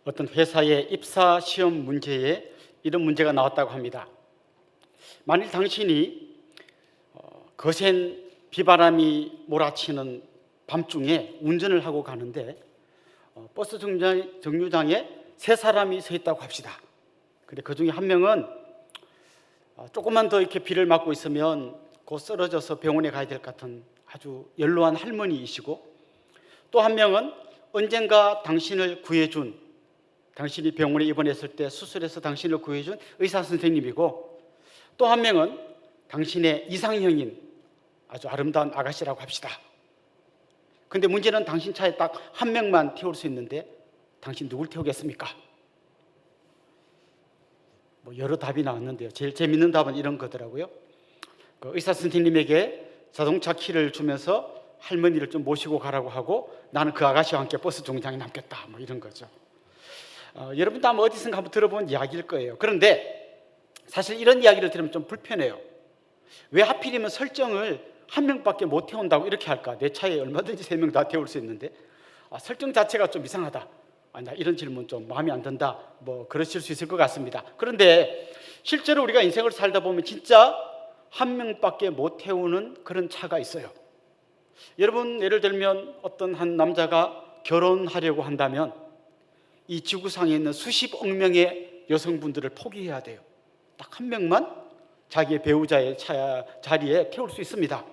어떤 회사의 입사 시험 문제에 이런 문제가 나왔다고 합니다. 만일 당신이 거센 비바람이 몰아치는 밤중에 운전을 하고 가는데 버스 정류장에 세 사람이 서 있다고 합시다. 근데 그 중에 한 명은 조금만 더 이렇게 비를 맞고 있으면 곧 쓰러져서 병원에 가야 될 것 같은 아주 연로한 할머니이시고, 또 한 명은 언젠가 당신을 구해준, 당신이 병원에 입원했을 때 수술해서 당신을 구해준 의사 선생님이고, 또 한 명은 당신의 이상형인 아주 아름다운 아가씨라고 합시다. 근데 문제는 당신 차에 딱 한 명만 태울 수 있는데 당신 누굴 태우겠습니까? 여러 답이 나왔는데요. 제일 재밌는 답은 이런 거더라고요. 그 의사 선생님에게 자동차 키를 주면서 할머니를 좀 모시고 가라고 하고 나는 그 아가씨와 함께 버스 정류장에 남겠다. 이런 거죠. 여러분도 아마 어디선가 한번 들어본 이야기일 거예요. 그런데 사실 이런 이야기를 들으면 좀 불편해요. 왜 하필이면 설정을 한 명밖에 못 태운다고 이렇게 할까? 내 차에 얼마든지 세 명 다 태울 수 있는데 설정 자체가 좀 이상하다. 나 이런 질문 좀 마음에 안 든다. 그러실 수 있을 것 같습니다. 그런데 실제로 우리가 인생을 살다 보면 진짜 한 명밖에 못 태우는 그런 차가 있어요. 여러분, 예를 들면 어떤 한 남자가 결혼하려고 한다면 이 지구상에 있는 수십억 명의 여성분들을 포기해야 돼요. 딱 한 명만 자기의 배우자의 자리에 태울 수 있습니다.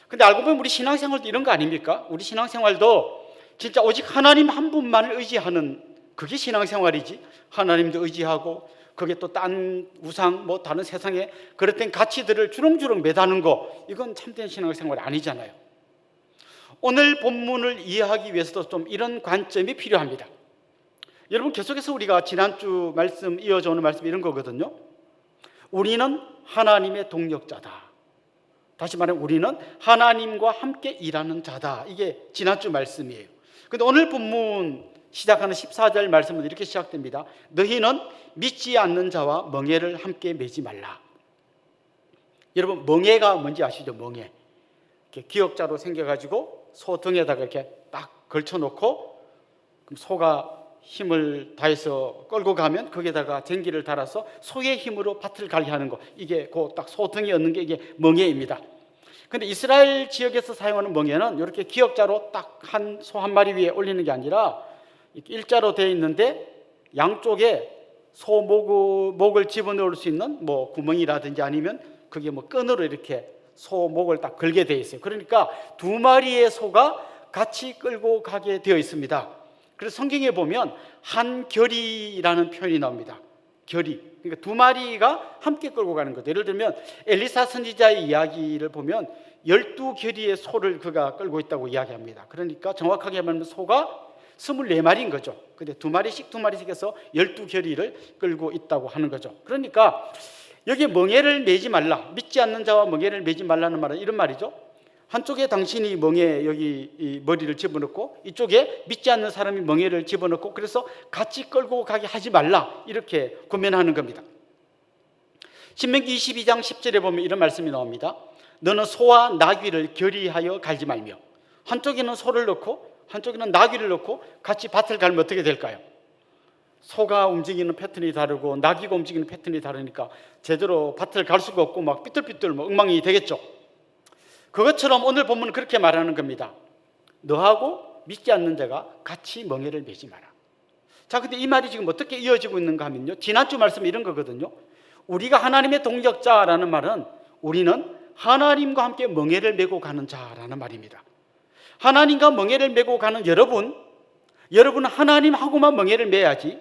근데 알고 보면 우리 신앙생활도 이런 거 아닙니까? 우리 신앙생활도 진짜 오직 하나님 한 분만을 의지하는, 그게 신앙생활이지. 하나님도 의지하고 그게 또 딴 우상 다른 세상에 그릇된 가치들을 주렁주렁 매다는 거, 이건 참된 신앙생활이 아니잖아요. 오늘 본문을 이해하기 위해서도 좀 이런 관점이 필요합니다. 여러분, 계속해서 우리가 지난주 말씀 이어져 오는 말씀 이런 거거든요. 우리는 하나님의 동력자다. 다시 말하면 우리는 하나님과 함께 일하는 자다. 이게 지난주 말씀이에요. 근데 오늘 본문 시작하는 14절 말씀은 이렇게 시작됩니다. 너희는 믿지 않는 자와 멍에를 함께 매지 말라. 여러분, 멍에가 뭔지 아시죠? 멍에. 이렇게 기역자로 생겨가지고 소 등에다가 이렇게 딱 걸쳐놓고 그럼 소가 힘을 다해서 끌고 가면 거기에다가 쟁기를 달아서 소의 힘으로 밭을 갈게 하는 거, 이게 그 딱 소 등에 얹는 게 이게 멍에입니다. 근데 이스라엘 지역에서 사용하는 멍에는 이렇게 기역자로 딱 한 소 한 마리 위에 올리는 게 아니라 일자로 되어 있는데 양쪽에 소 목을 집어넣을 수 있는 구멍이라든지 아니면 그게 끈으로 이렇게 소 목을 딱 걸게 되어 있어요. 그러니까 두 마리의 소가 같이 끌고 가게 되어 있습니다. 그래서 성경에 보면 한결이라는 표현이 나옵니다. 결이. 그러니까 두 마리가 함께 끌고 가는 거죠. 예를 들면 엘리사 선지자의 이야기를 보면 12결이의 소를 그가 끌고 있다고 이야기합니다. 그러니까 정확하게 말하면 소가 24마리인 거죠. 근데 두 마리씩 해서 12결이를 끌고 있다고 하는 거죠. 그러니까 여기 멍에를 매지 말라, 믿지 않는 자와 멍에를 매지 말라는 말은 이런 말이죠. 한쪽에 당신이 멍에 여기 이 머리를 집어넣고 이쪽에 믿지 않는 사람이 멍에를 집어넣고 그래서 같이 끌고 가게 하지 말라, 이렇게 권면하는 겁니다. 신명기 22장 10절에 보면 이런 말씀이 나옵니다. 너는 소와 나귀를 결의하여 갈지 말며. 한쪽에는 소를 넣고 한쪽에는 나귀를 넣고 같이 밭을 갈면 어떻게 될까요? 소가 움직이는 패턴이 다르고 나귀가 움직이는 패턴이 다르니까 제대로 밭을 갈 수가 없고 삐뚤삐뚤 엉망이 되겠죠. 그것처럼 오늘 본문은 그렇게 말하는 겁니다. 너하고 믿지 않는 자가 같이 멍에를 매지 마라. 자, 근데 이 말이 지금 어떻게 이어지고 있는가 하면요, 지난주 말씀이 이런 거거든요. 우리가 하나님의 동력자라는 말은 우리는 하나님과 함께 멍에를 메고 가는 자라는 말입니다. 하나님과 멍에를 메고 가는 여러분은 하나님하고만 멍에를 매야지,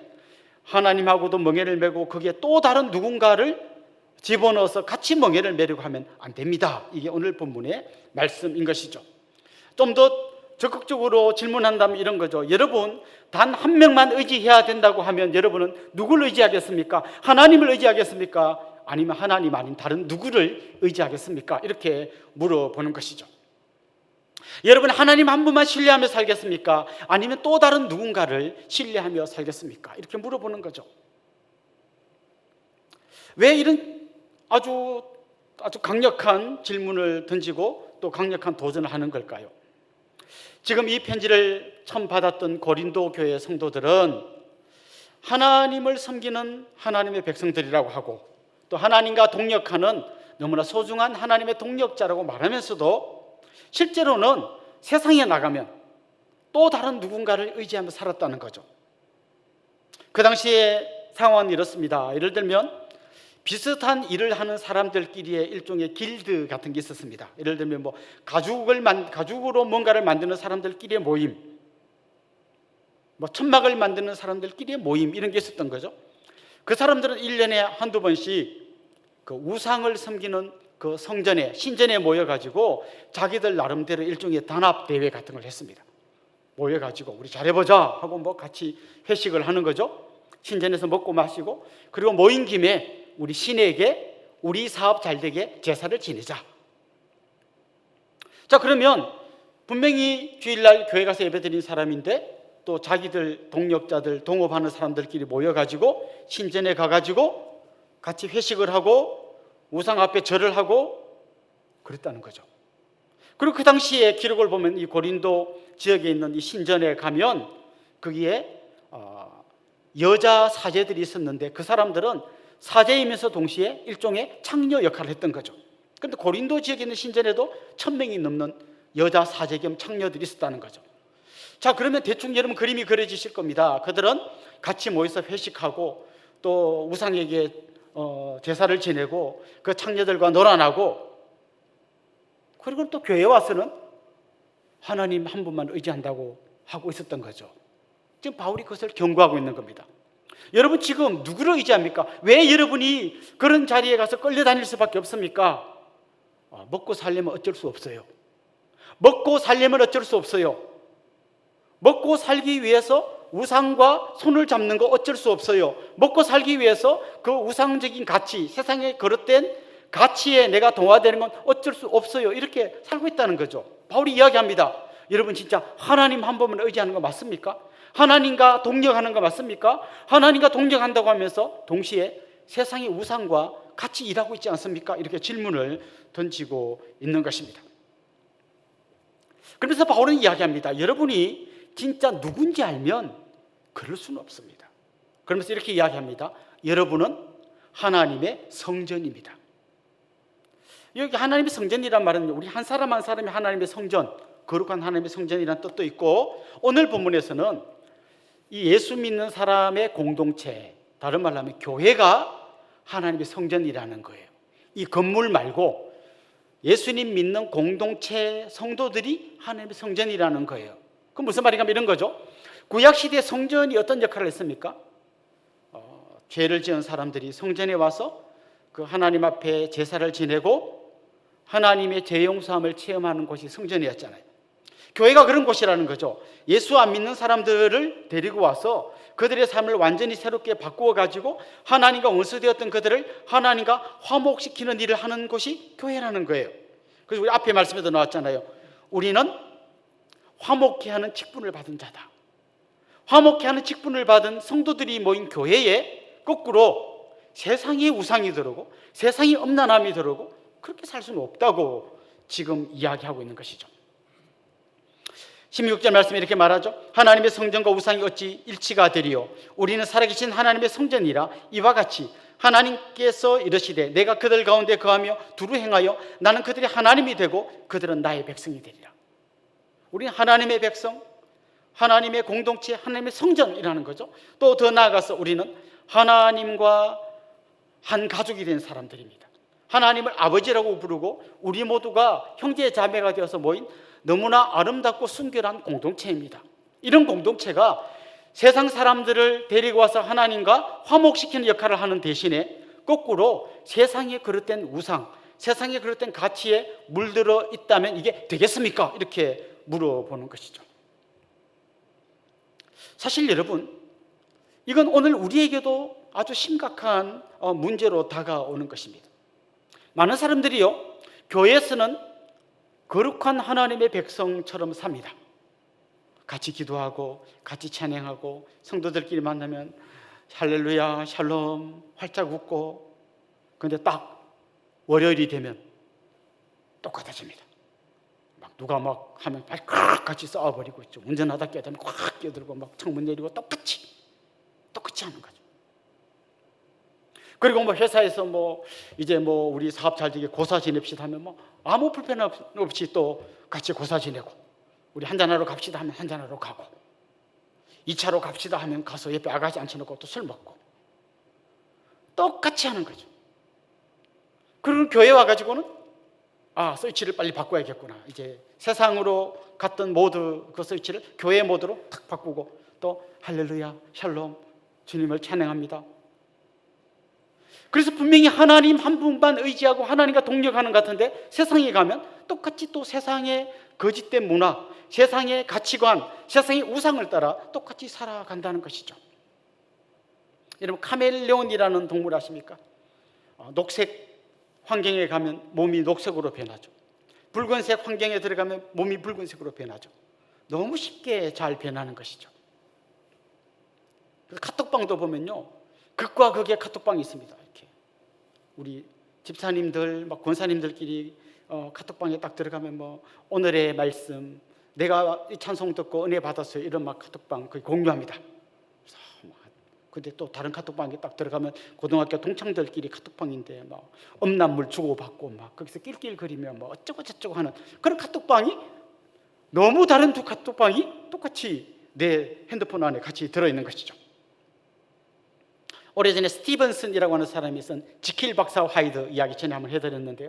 하나님하고도 멍에를 메고 거기에 또 다른 누군가를 집어넣어서 같이 멍에를 매려고 하면 안 됩니다. 이게 오늘 본문의 말씀인 것이죠. 좀 더 적극적으로 질문한다면 이런 거죠. 여러분, 단 한 명만 의지해야 된다고 하면 여러분은 누구를 의지하겠습니까? 하나님을 의지하겠습니까? 아니면 하나님 아닌 다른 누구를 의지하겠습니까? 이렇게 물어보는 것이죠. 여러분, 하나님 한 분만 신뢰하며 살겠습니까? 아니면 또 다른 누군가를 신뢰하며 살겠습니까? 이렇게 물어보는 거죠. 왜 이런 아주 강력한 질문을 던지고 또 강력한 도전을 하는 걸까요? 지금 이 편지를 처음 받았던 고린도 교회 성도들은 하나님을 섬기는 하나님의 백성들이라고 하고, 또 하나님과 동역하는 너무나 소중한 하나님의 동역자라고 말하면서도 실제로는 세상에 나가면 또 다른 누군가를 의지하며 살았다는 거죠. 그 당시에 상황은 이렇습니다. 예를 들면 비슷한 일을 하는 사람들끼리의 일종의 길드 같은 게 있었습니다. 예를 들면 가죽으로 뭔가를 만드는 사람들끼리의 모임, 천막을 만드는 사람들끼리의 모임, 이런 게 있었던 거죠. 그 사람들은 1년에 한두 번씩 그 우상을 섬기는 그 성전에, 신전에 모여가지고 자기들 나름대로 일종의 단합 대회 같은 걸 했습니다. 모여가지고 우리 잘해보자 하고 같이 회식을 하는 거죠. 신전에서 먹고 마시고, 그리고 모인 김에 우리 신에게 우리 사업 잘 되게 제사를 지내자. 자, 그러면 분명히 주일날 교회 가서 예배드린 사람인데 또 자기들 동력자들, 동업하는 사람들끼리 모여가지고 신전에 가가지고 같이 회식을 하고 우상 앞에 절을 하고 그랬다는 거죠. 그리고 그 당시에 기록을 보면 이 고린도 지역에 있는 이 신전에 가면 거기에 여자 사제들이 있었는데 그 사람들은 사제이면서 동시에 일종의 창녀 역할을 했던 거죠. 그런데 고린도 지역에 있는 신전에도 1000명이 넘는 여자 사제 겸 창녀들이 있었다는 거죠. 자, 그러면 대충 여러분 그림이 그려지실 겁니다. 그들은 같이 모여서 회식하고 또 우상에게 제사를 지내고 그 창녀들과 놀아나고, 그리고 또 교회에 와서는 하나님 한 분만 의지한다고 하고 있었던 거죠. 지금 바울이 그것을 경고하고 있는 겁니다. 여러분 지금 누구를 의지합니까? 왜 여러분이 그런 자리에 가서 끌려다닐 수밖에 없습니까? 먹고 살려면 어쩔 수 없어요. 먹고 살려면 어쩔 수 없어요. 먹고 살기 위해서 우상과 손을 잡는 거 어쩔 수 없어요. 먹고 살기 위해서 그 우상적인 가치, 세상에 거릇된 가치에 내가 동화되는 건 어쩔 수 없어요. 이렇게 살고 있다는 거죠. 바울이 이야기합니다. 여러분 진짜 하나님 한 분만 의지하는 거 맞습니까? 하나님과 동력하는 거 맞습니까? 하나님과 동력한다고 하면서 동시에 세상의 우상과 같이 일하고 있지 않습니까? 이렇게 질문을 던지고 있는 것입니다. 그러면서 바울은 이야기합니다. 여러분이 진짜 누군지 알면 그럴 수는 없습니다. 그러면서 이렇게 이야기합니다. 여러분은 하나님의 성전입니다. 여기 하나님의 성전이란 말은 우리 한 사람 한 사람이 하나님의 성전, 거룩한 하나님의 성전이라는 뜻도 있고, 오늘 본문에서는 이 예수 믿는 사람의 공동체, 다른 말로 하면 교회가 하나님의 성전이라는 거예요. 이 건물 말고 예수님 믿는 공동체 성도들이 하나님의 성전이라는 거예요. 그럼 무슨 말인가 하면 이런 거죠. 구약시대 성전이 어떤 역할을 했습니까? 죄를 지은 사람들이 성전에 와서 그 하나님 앞에 제사를 지내고 하나님의 죄 용서함을 체험하는 곳이 성전이었잖아요. 교회가 그런 곳이라는 거죠. 예수 안 믿는 사람들을 데리고 와서 그들의 삶을 완전히 새롭게 바꾸어 가지고 하나님과 원수되었던 그들을 하나님과 화목시키는 일을 하는 곳이 교회라는 거예요. 그래서 우리 앞에 말씀에도 나왔잖아요. 우리는 화목케 하는 직분을 받은 자다. 화목케 하는 직분을 받은 성도들이 모인 교회에 거꾸로 세상의 우상이 들어오고 세상의 엄난함이 들어오고 그렇게 살 수는 없다고 지금 이야기하고 있는 것이죠. 16절 말씀에 이렇게 말하죠. 하나님의 성전과 우상이 어찌 일치가 되리요? 우리는 살아계신 하나님의 성전이라. 이와 같이 하나님께서 이르시되 내가 그들 가운데 거하며 두루 행하여 나는 그들의 하나님이 되고 그들은 나의 백성이 되리라. 우리는 하나님의 백성, 하나님의 공동체, 하나님의 성전이라는 거죠. 또 더 나아가서 우리는 하나님과 한 가족이 된 사람들입니다. 하나님을 아버지라고 부르고 우리 모두가 형제 자매가 되어서 모인 너무나 아름답고 순결한 공동체입니다. 이런 공동체가 세상 사람들을 데리고 와서 하나님과 화목시키는 역할을 하는 대신에 거꾸로 세상에 그릇된 우상, 세상에 그릇된 가치에 물들어 있다면 이게 되겠습니까? 이렇게 물어보는 것이죠. 사실 여러분, 이건 오늘 우리에게도 아주 심각한 문제로 다가오는 것입니다. 많은 사람들이요, 교회에서는 거룩한 하나님의 백성처럼 삽니다. 같이 기도하고 같이 찬양하고 성도들끼리 만나면 할렐루야 샬롬 활짝 웃고, 그런데 딱 월요일이 되면 똑같아집니다. 막 누가 막 하면 같이 싸워버리고 있죠. 운전하다 깨달으면 콱 끼어들고 막 창문 내리고 똑같이 똑같이 하는 거죠. 그리고 뭐 회사에서 뭐 이제 뭐 우리 사업 잘 되게 고사 지냅시다 하면 뭐 아무 불편 없이 또 같이 고사 지내고, 우리 한잔하러 갑시다 하면 한잔하러 가고, 2차로 갑시다 하면 가서 옆에 아가씨 앉혀놓고 또 술 먹고, 똑같이 하는 거죠. 그리고 교회 와가지고는 스위치를 빨리 바꿔야겠구나. 이제 세상으로 갔던 모드 그 스위치를 교회 모드로 탁 바꾸고, 또 할렐루야 샬롬 주님을 찬양합니다. 그래서 분명히 하나님 한 분만 의지하고 하나님과 동력하는 것 같은데, 세상에 가면 똑같이 또 세상의 거짓된 문화, 세상의 가치관, 세상의 우상을 따라 똑같이 살아간다는 것이죠. 여러분, 카멜레온이라는 동물 아십니까? 녹색 환경에 가면 몸이 녹색으로 변하죠. 붉은색 환경에 들어가면 몸이 붉은색으로 변하죠. 너무 쉽게 잘 변하는 것이죠. 그래서 카톡방도 보면요, 극과 극의 카톡방이 있습니다. 이렇게 우리 집사님들, 막 권사님들끼리 카톡방에 딱 들어가면 뭐 오늘의 말씀, 내가 이 찬송 듣고 은혜 받았어요, 이런 막 카톡방 거의 공유합니다. 근데 또 다른 카톡방에 딱 들어가면 고등학교 동창들끼리 카톡방인데 막 음란물 주고받고 막 거기서 낄낄거리며 뭐 어쩌고 저쩌고 하는 그런 카톡방이, 너무 다른 두 카톡방이 똑같이 내 핸드폰 안에 같이 들어있는 것이죠. 오래전에 스티븐슨이라고 하는 사람이 쓴 지킬 박사 하이드 이야기 전에 한번 해드렸는데요,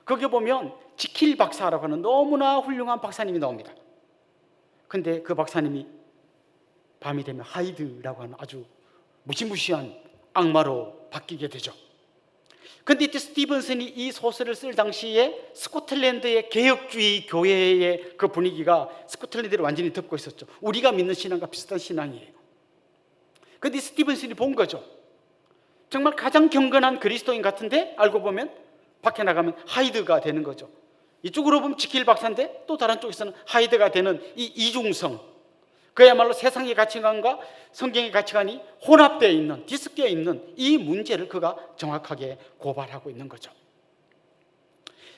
거기 보면 지킬 박사라고 하는 너무나 훌륭한 박사님이 나옵니다. 근데 그 박사님이 밤이 되면 하이드라고 하는 아주 무시무시한 악마로 바뀌게 되죠. 근데 이때 스티븐슨이 이 소설을 쓸 당시에 스코틀랜드의 개혁주의 교회의 그 분위기가 스코틀랜드를 완전히 덮고 있었죠. 우리가 믿는 신앙과 비슷한 신앙이에요. 근데 스티븐슨이 본 거죠. 정말 가장 경건한 그리스도인 같은데 알고 보면 밖에 나가면 하이드가 되는 거죠. 이쪽으로 보면 지킬 박사인데 또 다른 쪽에서는 하이드가 되는 이 이중성, 그야말로 세상의 가치관과 성경의 가치관이 혼합되어 있는, 뒤섞여 있는 이 문제를 그가 정확하게 고발하고 있는 거죠.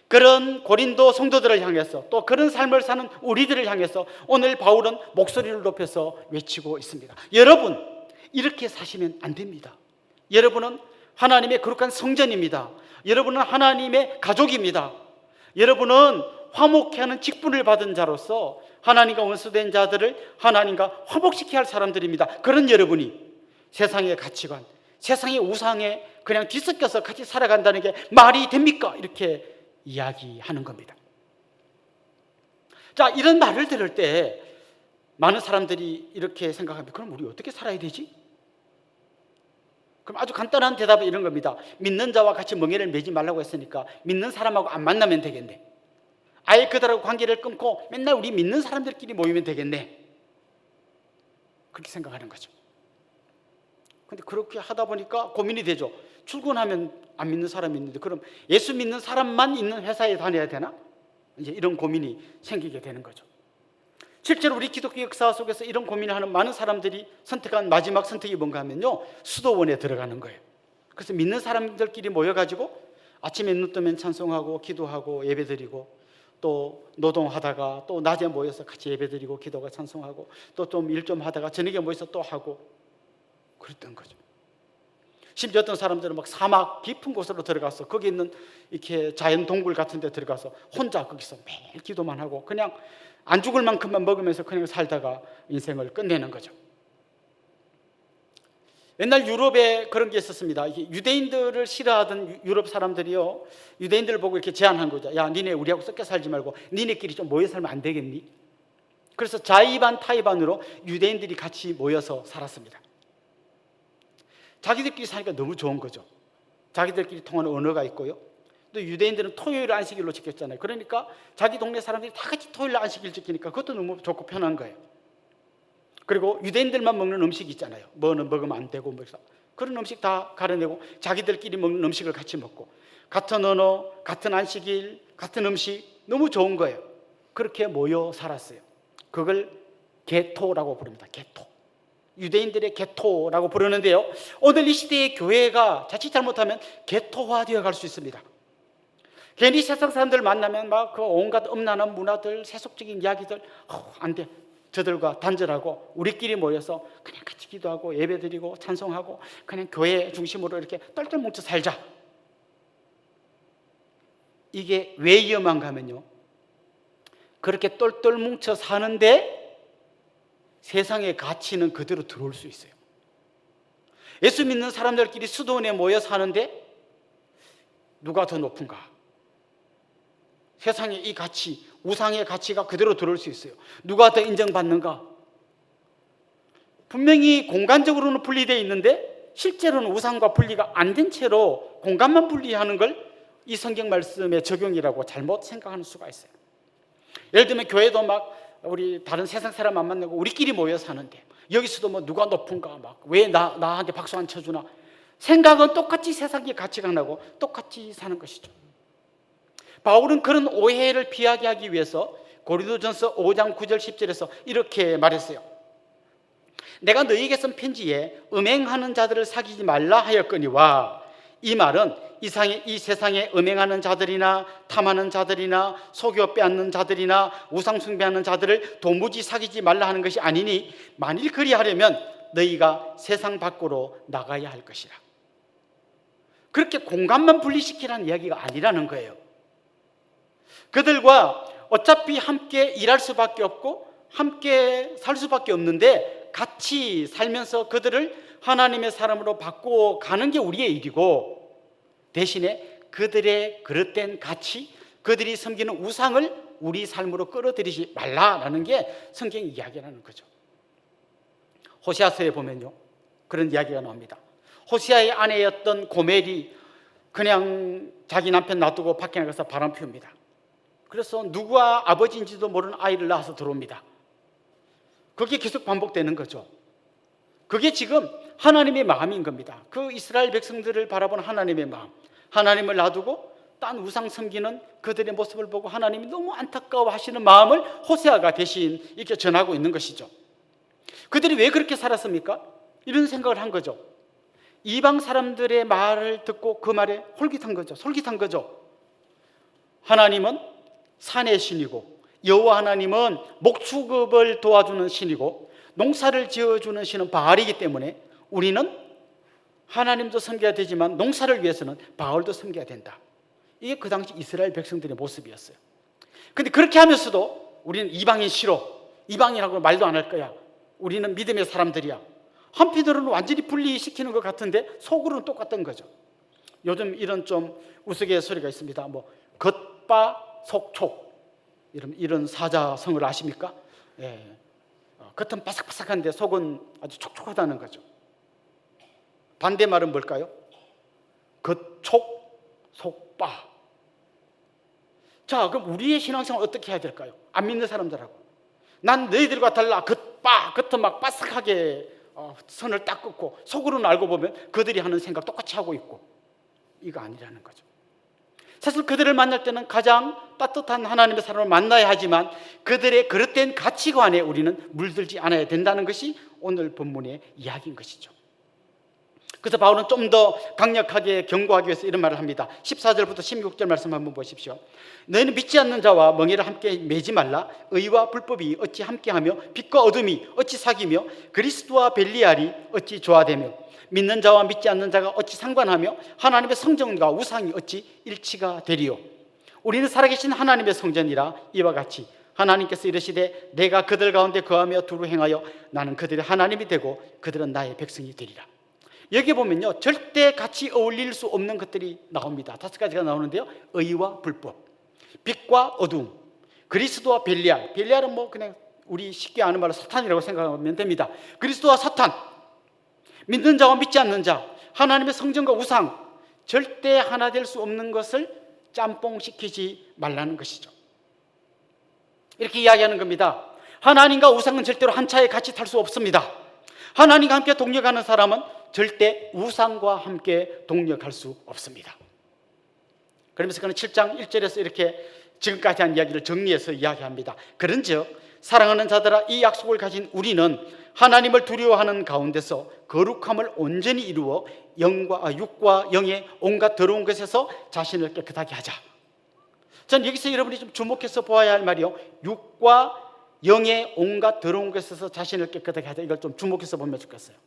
그런 고린도 성도들을 향해서, 또 그런 삶을 사는 우리들을 향해서 오늘 바울은 목소리를 높여서 외치고 있습니다. 여러분, 이렇게 사시면 안 됩니다. 여러분은 하나님의 거룩한 성전입니다. 여러분은 하나님의 가족입니다. 여러분은 화목케 하는 직분을 받은 자로서 하나님과 원수된 자들을 하나님과 화목시켜야 할 사람들입니다. 그런 여러분이 세상의 가치관, 세상의 우상에 그냥 뒤섞여서 같이 살아간다는 게 말이 됩니까? 이렇게 이야기하는 겁니다. 자, 이런 말을 들을 때 많은 사람들이 이렇게 생각합니다. 그럼 우리 어떻게 살아야 되지? 그럼 아주 간단한 대답은 이런 겁니다. 믿는 자와 같이 멍에를 매지 말라고 했으니까 믿는 사람하고 안 만나면 되겠네. 아예 그들하고 관계를 끊고 맨날 우리 믿는 사람들끼리 모이면 되겠네. 그렇게 생각하는 거죠. 근데 그렇게 하다 보니까 고민이 되죠. 출근하면 안 믿는 사람이 있는데 그럼 예수 믿는 사람만 있는 회사에 다녀야 되나? 이제 이런 고민이 생기게 되는 거죠. 실제로 우리 기독교 역사 속에서 이런 고민을 하는 많은 사람들이 선택한 마지막 선택이 뭔가 하면요, 수도원에 들어가는 거예요. 그래서 믿는 사람들끼리 모여가지고 아침에 눈 뜨면 찬송하고 기도하고 예배드리고, 또 노동하다가 또 낮에 모여서 같이 예배드리고 기도가 찬송하고, 또 좀 일 좀 하다가 저녁에 모여서 또 하고 그랬던 거죠. 심지어 어떤 사람들은 막 사막 깊은 곳으로 들어가서 거기 있는 이렇게 자연 동굴 같은 데 들어가서 혼자 거기서 매일 기도만 하고 그냥 안 죽을 만큼만 먹으면서 그냥 살다가 인생을 끝내는 거죠. 옛날 유럽에 그런 게 있었습니다. 유대인들을 싫어하던 유럽 사람들이요, 유대인들을 보고 이렇게 제안한 거죠. 야, 니네 우리하고 섞여 살지 말고 니네끼리 좀 모여 살면 안 되겠니? 그래서 자의반 타의반으로 유대인들이 같이 모여서 살았습니다. 자기들끼리 사니까 너무 좋은 거죠. 자기들끼리 통하는 언어가 있고요, 또 유대인들은 토요일 안식일로 지켰잖아요. 그러니까 자기 동네 사람들이 다 같이 토요일 안식일 지키니까 그것도 너무 좋고 편한 거예요. 그리고 유대인들만 먹는 음식이 있잖아요. 뭐는 먹으면 안 되고 뭐 그런 음식 다 가려내고 자기들끼리 먹는 음식을 같이 먹고, 같은 언어, 같은 안식일, 같은 음식, 너무 좋은 거예요. 그렇게 모여 살았어요. 그걸 게토라고 부릅니다. 게토. 유대인들의 게토라고 부르는데요, 오늘 이 시대의 교회가 자칫 잘못하면 게토화되어 갈 수 있습니다. 괜히 세상 사람들 만나면 막 그 온갖 음란한 문화들, 세속적인 이야기들, 안 돼. 저들과 단절하고 우리끼리 모여서 그냥 같이 기도하고 예배드리고 찬송하고 그냥 교회 중심으로 이렇게 똘똘 뭉쳐 살자. 이게 왜 위험한가 하면요, 그렇게 똘똘 뭉쳐 사는데 세상의 가치는 그대로 들어올 수 있어요. 예수 믿는 사람들끼리 수도원에 모여 사는데 누가 더 높은가? 세상의 이 가치, 우상의 가치가 그대로 들어올 수 있어요. 누가 더 인정받는가? 분명히 공간적으로는 분리되어 있는데 실제로는 우상과 분리가 안 된 채로 공간만 분리하는 걸 이 성경 말씀의 적용이라고 잘못 생각하는 수가 있어요. 예를 들면 교회도 막 우리 다른 세상 사람 안 만나고 우리끼리 모여 사는데 여기서도 뭐 누가 높은가, 막 왜 나한테 박수 안 쳐주나, 생각은 똑같이 세상의 가치관하고 똑같이 사는 것이죠. 바울은 그런 오해를 피하게 하기 위해서 고린도전서 5장 9절 10절에서 이렇게 말했어요. 내가 너희에게 쓴 편지에 음행하는 자들을 사귀지 말라 하였거니와, 이 말은 이 세상에 음행하는 자들이나 탐하는 자들이나 속여 빼앗는 자들이나 우상 숭배하는 자들을 도무지 사귀지 말라 하는 것이 아니니, 만일 그리하려면 너희가 세상 밖으로 나가야 할 것이라. 그렇게 공간만 분리시키라는 이야기가 아니라는 거예요. 그들과 어차피 함께 일할 수밖에 없고 함께 살 수밖에 없는데 같이 살면서 그들을 하나님의 사람으로 바꾸어 가는 게 우리의 일이고, 대신에 그들의 그릇된 가치, 그들이 섬기는 우상을 우리 삶으로 끌어들이지 말라라는 게 성경의 이야기라는 거죠. 호세아서에 보면요, 그런 이야기가 나옵니다. 호세아의 아내였던 고멜이 그냥 자기 남편 놔두고 밖에 나가서 바람 피웁니다. 그래서 누가 아버지인지도 모르는 아이를 낳아서 들어옵니다. 그게 계속 반복되는 거죠. 그게 지금 하나님의 마음인 겁니다. 그 이스라엘 백성들을 바라보는 하나님의 마음, 하나님을 놔두고 딴 우상 섬기는 그들의 모습을 보고 하나님이 너무 안타까워하시는 마음을 호세아가 대신 이렇게 전하고 있는 것이죠. 그들이 왜 그렇게 살았습니까? 이런 생각을 한 거죠. 이방 사람들의 말을 듣고 그 말에 솔깃한 거죠. 하나님은 산의 신이고 여호와 하나님은 목축업을 도와주는 신이고 농사를 지어주는 신은 바알이기 때문에 우리는 하나님도 섬겨야 되지만 농사를 위해서는 바알도 섬겨야 된다. 이게 그 당시 이스라엘 백성들의 모습이었어요. 그런데 그렇게 하면서도 우리는 이방인 싫어, 이방인하고 말도 안 할 거야, 우리는 믿음의 사람들이야, 한편으로는 완전히 분리시키는 것 같은데 속으로는 똑같던 거죠. 요즘 이런 좀 우스갯소리가 있습니다. 뭐 겉바 속촉, 이런 사자성을 아십니까? 예. 겉은 바삭바삭한데 속은 아주 촉촉하다는 거죠. 반대말은 뭘까요? 겉촉 속바. 자, 그럼 우리의 신앙생활 어떻게 해야 될까요? 안 믿는 사람들하고, 난 너희들과 달라, 겉은 막 바삭하게 선을 딱 긋고 속으로는 알고 보면 그들이 하는 생각 똑같이 하고 있고, 이거 아니라는 거죠. 사실 그들을 만날 때는 가장 따뜻한 하나님의 사람을 만나야 하지만 그들의 그릇된 가치관에 우리는 물들지 않아야 된다는 것이 오늘 본문의 이야기인 것이죠. 그래서 바울은 좀 더 강력하게 경고하기 위해서 이런 말을 합니다. 14절부터 16절 말씀 한번 보십시오. 너희는 믿지 않는 자와 멍에를 함께 매지 말라. 의와 불법이 어찌 함께하며 빛과 어둠이 어찌 사귀며 그리스도와 벨리알이 어찌 조화되며 믿는 자와 믿지 않는 자가 어찌 상관하며 하나님의 성전과 우상이 어찌 일치가 되리요. 우리는 살아계신 하나님의 성전이라. 이와 같이 하나님께서 이르시되 내가 그들 가운데 거하며 두루 행하여 나는 그들의 하나님이 되고 그들은 나의 백성이 되리라. 여기 보면요, 절대 같이 어울릴 수 없는 것들이 나옵니다. 5가지가 나오는데요, 의와 불법, 빛과 어둠, 그리스도와 벨리알. 벨리알은 뭐 그냥 우리 쉽게 아는 말로 사탄이라고 생각하면 됩니다. 그리스도와 사탄, 믿는 자와 믿지 않는 자, 하나님의 성전과 우상, 절대 하나 될 수 없는 것을 짬뽕시키지 말라는 것이죠. 이렇게 이야기하는 겁니다. 하나님과 우상은 절대로 한 차에 같이 탈 수 없습니다. 하나님과 함께 동력하는 사람은 절대 우상과 함께 동력할 수 없습니다. 그러면서 그는 7장 1절에서 이렇게 지금까지 한 이야기를 정리해서 이야기합니다. 그런즉 사랑하는 자들아, 이 약속을 가진 우리는 하나님을 두려워하는 가운데서 거룩함을 온전히 이루어 육과 영의 온갖 더러운 것에서 자신을 깨끗하게 하자. 전 여기서 여러분이 좀 주목해서 보아야 할 말이요, 육과 영의 온갖 더러운 것에서 자신을 깨끗하게 하자. 이걸 좀 주목해서 보면 좋겠어요.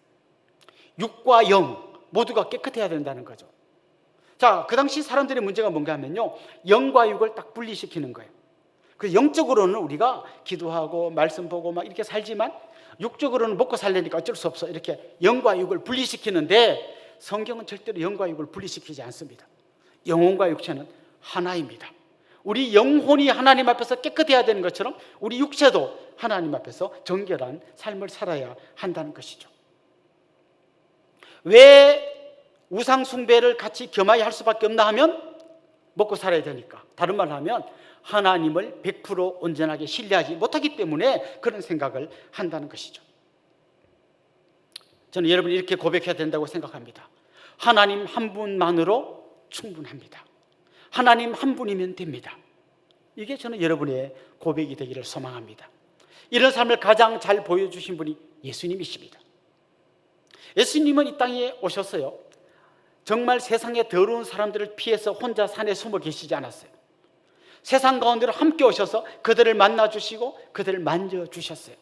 육과 영 모두가 깨끗해야 된다는 거죠. 자, 그 당시 사람들의 문제가 뭔가 하면요, 영과 육을 딱 분리시키는 거예요. 그래서 영적으로는 우리가 기도하고 말씀 보고 막 이렇게 살지만 육적으로는 먹고 살려니까 어쩔 수 없어. 이렇게 영과 육을 분리시키는데 성경은 절대로 영과 육을 분리시키지 않습니다. 영혼과 육체는 하나입니다. 우리 영혼이 하나님 앞에서 깨끗해야 되는 것처럼 우리 육체도 하나님 앞에서 정결한 삶을 살아야 한다는 것이죠. 왜 우상 숭배를 같이 겸하여 할 수밖에 없나 하면 먹고 살아야 되니까. 다른 말로 하면 하나님을 100% 온전하게 신뢰하지 못하기 때문에 그런 생각을 한다는 것이죠. 저는 여러분이 이렇게 고백해야 된다고 생각합니다. 하나님 한 분만으로 충분합니다. 하나님 한 분이면 됩니다. 이게 저는 여러분의 고백이 되기를 소망합니다. 이런 삶을 가장 잘 보여주신 분이 예수님이십니다. 예수님은 이 땅에 오셨어요. 정말 세상에 더러운 사람들을 피해서 혼자 산에 숨어 계시지 않았어요. 세상 가운데로 함께 오셔서 그들을 만나주시고 그들을 만져주셨어요.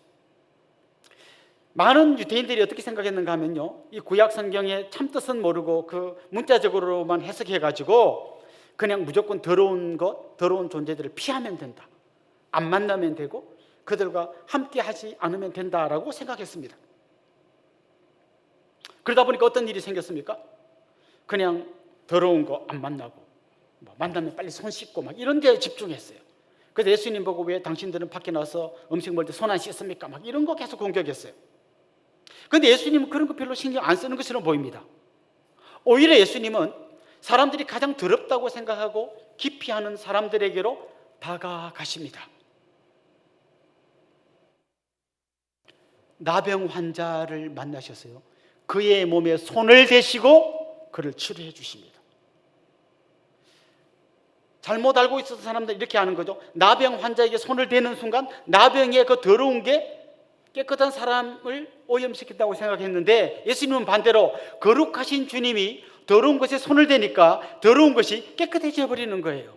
많은 유대인들이 어떻게 생각했는가 하면요, 이 구약 성경의 참뜻은 모르고 그 문자적으로만 해석해가지고 그냥 무조건 더러운 것, 더러운 존재들을 피하면 된다, 안 만나면 되고 그들과 함께 하지 않으면 된다라고 생각했습니다. 그러다 보니까 어떤 일이 생겼습니까? 그냥 더러운 거 안 만나고 만나면 빨리 손 씻고 막 이런 데 집중했어요. 그래서 예수님 보고 왜 당신들은 밖에 나와서 음식 먹을 때 손 안 씻습니까? 막 이런 거 계속 공격했어요. 그런데 예수님은 그런 거 별로 신경 안 쓰는 것처럼 보입니다. 오히려 예수님은 사람들이 가장 더럽다고 생각하고 기피하는 사람들에게로 다가가십니다. 나병 환자를 만나셨어요. 그의 몸에 손을 대시고 그를 치료해 주십니다. 잘못 알고 있어서 사람들이 이렇게 하는 거죠. 나병 환자에게 손을 대는 순간 나병의 그 더러운 게 깨끗한 사람을 오염시킨다고 생각했는데 예수님은 반대로 거룩하신 주님이 더러운 것에 손을 대니까 더러운 것이 깨끗해져 버리는 거예요.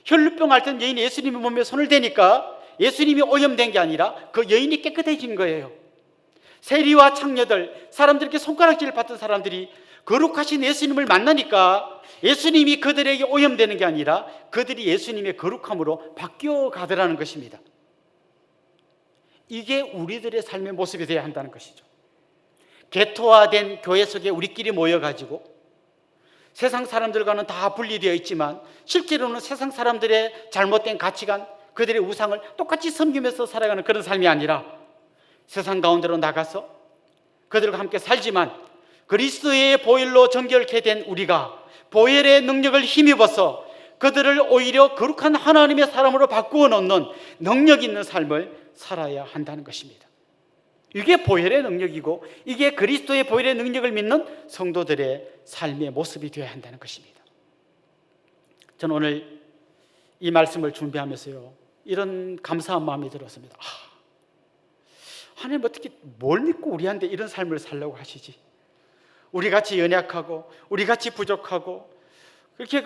혈루병 앓던 여인이 예수님의 몸에 손을 대니까 예수님이 오염된 게 아니라 그 여인이 깨끗해진 거예요. 세리와 창녀들, 사람들에게 손가락질을 받던 사람들이 거룩하신 예수님을 만나니까 예수님이 그들에게 오염되는 게 아니라 그들이 예수님의 거룩함으로 바뀌어 가더라는 것입니다. 이게 우리들의 삶의 모습이 되어야 한다는 것이죠. 개토화된 교회 속에 우리끼리 모여가지고 세상 사람들과는 다 분리되어 있지만 실제로는 세상 사람들의 잘못된 가치관, 그들의 우상을 똑같이 섬기면서 살아가는 그런 삶이 아니라 세상 가운데로 나가서 그들과 함께 살지만 그리스도의 보혈로 정결케 된 우리가 보혈의 능력을 힘입어서 그들을 오히려 거룩한 하나님의 사람으로 바꾸어 놓는 능력 있는 삶을 살아야 한다는 것입니다. 이게 보혈의 능력이고 이게 그리스도의 보혈의 능력을 믿는 성도들의 삶의 모습이 되어야 한다는 것입니다. 저는 오늘 이 말씀을 준비하면서요, 이런 감사한 마음이 들었습니다. 하나님 어떻게 뭘 믿고 우리한테 이런 삶을 살려고 하시지? 우리같이 연약하고 우리같이 부족하고 그렇게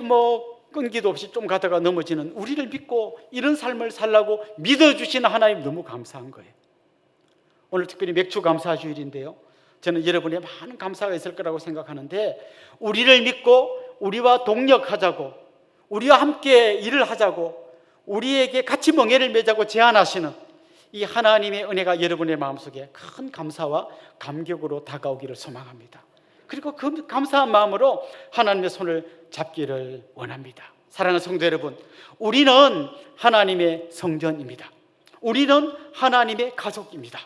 끈기도 없이 좀 가다가 넘어지는 우리를 믿고 이런 삶을 살라고 믿어주시는 하나님 너무 감사한 거예요. 오늘 특별히 맥주 감사 주일인데요, 저는 여러분의 많은 감사가 있을 거라고 생각하는데 우리를 믿고 우리와 동력하자고 우리와 함께 일을 하자고 우리에게 같이 멍에를 매자고 제안하시는 이 하나님의 은혜가 여러분의 마음속에 큰 감사와 감격으로 다가오기를 소망합니다. 그리고 그 감사한 마음으로 하나님의 손을 잡기를 원합니다. 사랑하는 성도 여러분, 우리는 하나님의 성전입니다. 우리는 하나님의 가족입니다.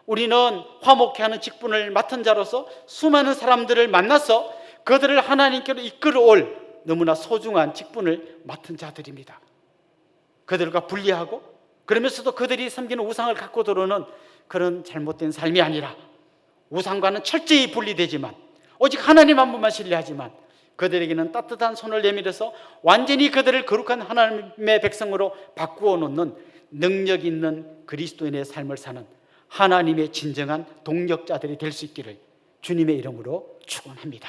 우리는 화목케 하는 직분을 맡은 자로서 수많은 사람들을 만나서 그들을 하나님께로 이끌어올 너무나 소중한 직분을 맡은 자들입니다. 그들과 분리하고 그러면서도 그들이 섬기는 우상을 갖고 들어오는 그런 잘못된 삶이 아니라 우상과는 철저히 분리되지만 오직 하나님 한 분만 신뢰하지만 그들에게는 따뜻한 손을 내밀어서 완전히 그들을 거룩한 하나님의 백성으로 바꾸어 놓는 능력 있는 그리스도인의 삶을 사는 하나님의 진정한 동력자들이 될 수 있기를 주님의 이름으로 축원합니다.